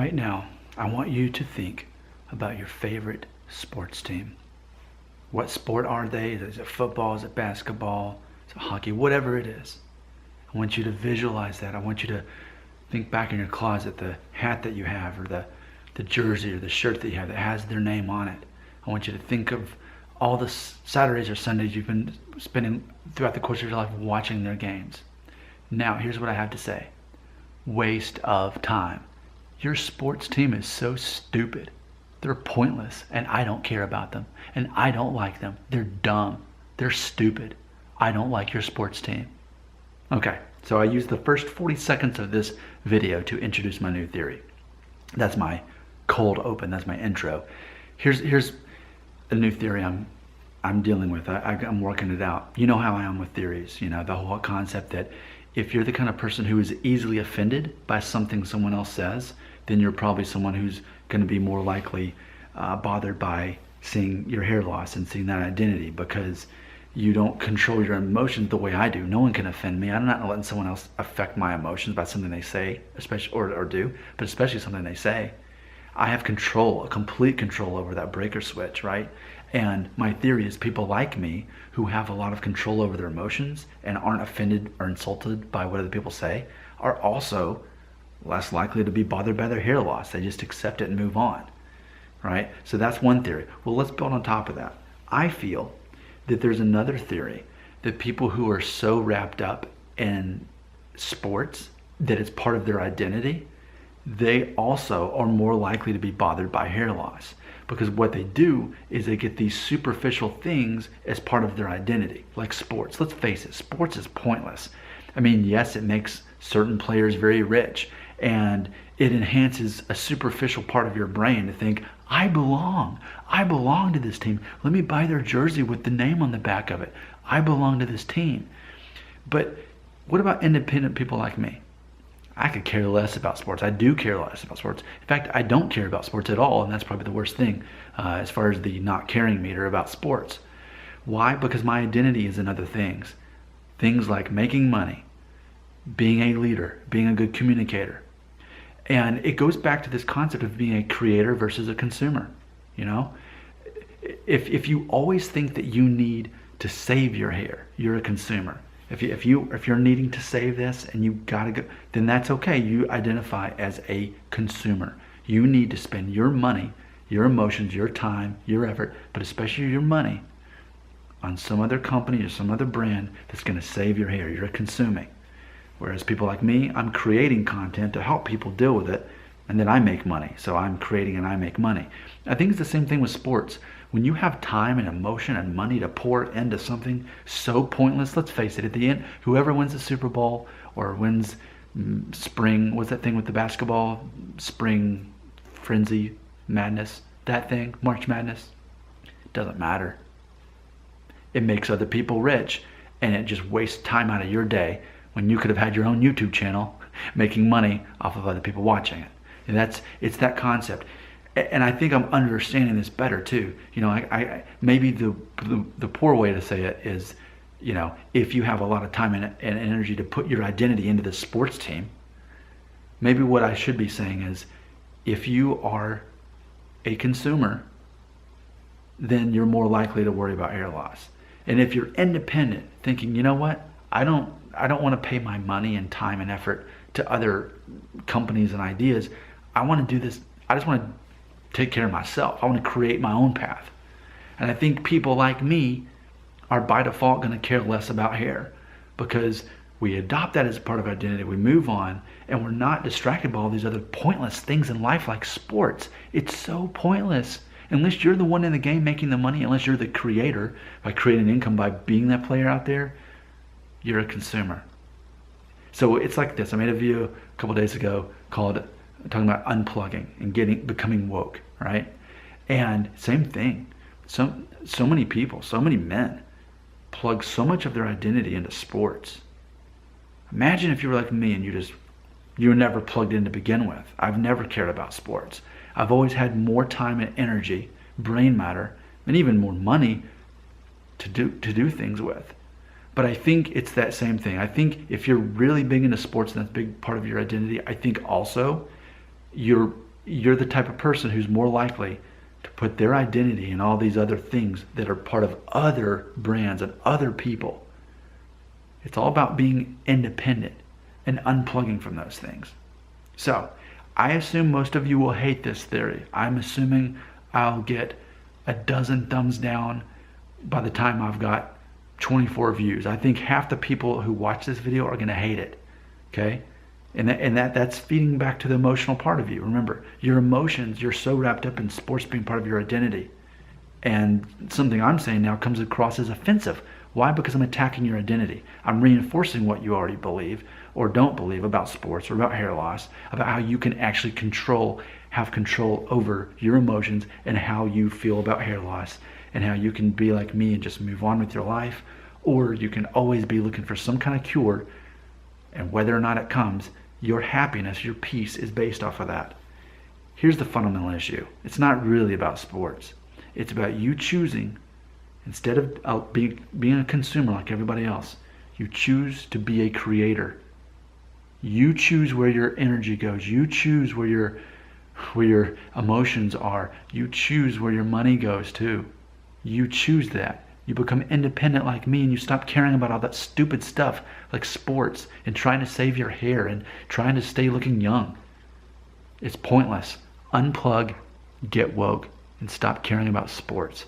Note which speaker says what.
Speaker 1: Right now, I want you to think about your favorite sports team. What sport are they? Is it football? Is it basketball? Is it hockey? Whatever it is. I want you to visualize that. I want you to think back in your closet, the hat that you have, or the jersey or the shirt that you have that has their name on it. I want you to think of all the Saturdays or Sundays you've been spending throughout the course of your life watching their games. Now, here's what I have to say. Waste of time. Your sports team is so stupid. They're pointless, and I don't care about them, and I don't like them. They're dumb. They're stupid. I don't like your sports team. Okay, so I used the first 40 seconds of this video to introduce my new theory. That's my cold open. That's my intro. Here's a new theory I'm dealing with. I'm working it out. You know how I am with theories. You know, the whole concept that if you're the kind of person who is easily offended by something someone else says, then you're probably someone who's going to be more likely bothered by seeing your hair loss and seeing that identity, because you don't control your emotions the way I do. No one can offend me. I'm not letting someone else affect my emotions by something they say, especially or do, but especially something they say. I have control, a complete control over that breaker switch, right? And my theory is people like me who have a lot of control over their emotions and aren't offended or insulted by what other people say are also less likely to be bothered by their hair loss. They just accept it and move on, right? So that's one theory. Well, let's build on top of that. I feel that there's another theory that people who are so wrapped up in sports that it's part of their identity, they also are more likely to be bothered by hair loss, because what they do is they get these superficial things as part of their identity, like sports. Let's face it, sports is pointless. I mean, yes, it makes certain players very rich, and it enhances a superficial part of your brain to think, I belong to this team. Let me buy their jersey with the name on the back of it. I belong to this team. But what about independent people like me? I could care less about sports. I do care less about sports. In fact, I don't care about sports at all, and that's probably the worst thing as far as the not caring meter about sports. Why? Because my identity is in other things. Things like making money, being a leader, being a good communicator. And it goes back to this concept of being a creator versus a consumer. You know, if you always think that you need to save your hair, you're a consumer. If you're needing to save this and you gotta go, then that's okay. You identify as a consumer. You need to spend your money, your emotions, your time, your effort, but especially your money on some other company or some other brand that's gonna save your hair. You're consuming. Whereas people like me, I'm creating content to help people deal with it, and then I make money. So I'm creating and I make money. I think it's the same thing with sports. When you have time and emotion and money to pour into something so pointless, let's face it, at the end, whoever wins the Super Bowl or wins spring, what's that thing with the basketball? Spring frenzy, madness, that thing, March Madness, doesn't matter. It makes other people rich, and it just wastes time out of your day when you could have had your own YouTube channel making money off of other people watching it. And it's that concept. And I think I'm understanding this better too. You know, I maybe the poor way to say it is, you know, if you have a lot of time and energy to put your identity into the sports team, maybe what I should be saying is, if you are a consumer, then you're more likely to worry about hair loss. And if you're independent, thinking, you know what, I don't want to pay my money and time and effort to other companies and ideas. I want to do this. I just want to take care of myself. I want to create my own path. And I think people like me are by default going to care less about hair, because we adopt that as part of our identity. We move on, and we're not distracted by all these other pointless things in life like sports. It's so pointless. Unless you're the one in the game making the money, unless you're the creator by creating income by being that player out there, you're a consumer. So it's like this. I made a video a couple days ago called talking about unplugging and becoming woke, right? And same thing. So many people, so many men plug so much of their identity into sports. Imagine if you were like me and you were never plugged in to begin with. I've never cared about sports. I've always had more time and energy, brain matter, and even more money to do things with. But I think it's that same thing. I think if you're really big into sports and that's a big part of your identity, I think also you're you're the type of person who's more likely to put their identity in all these other things that are part of other brands and other people. It's all about being independent and unplugging from those things. So, I assume most of you will hate this theory. I'm assuming I'll get a dozen thumbs down by the time I've got 24 views. I think half the people who watch this video are going to hate it. Okay? And that's feeding back to the emotional part of you. Remember, your emotions, you're so wrapped up in sports being part of your identity. And something I'm saying now comes across as offensive. Why? Because I'm attacking your identity. I'm reinforcing what you already believe or don't believe about sports or about hair loss, about how you can actually have control over your emotions and how you feel about hair loss, and how you can be like me and just move on with your life, or you can always be looking for some kind of cure, and whether or not it comes, your happiness, your peace is based off of that. Here's the fundamental issue. It's not really about sports. It's about you choosing, instead of being a consumer like everybody else, you choose to be a creator. You choose where your energy goes. You choose where your emotions are. You choose where your money goes too. You choose that. You become independent like me, and you stop caring about all that stupid stuff like sports and trying to save your hair and trying to stay looking young. It's pointless. Unplug, get woke, and stop caring about sports.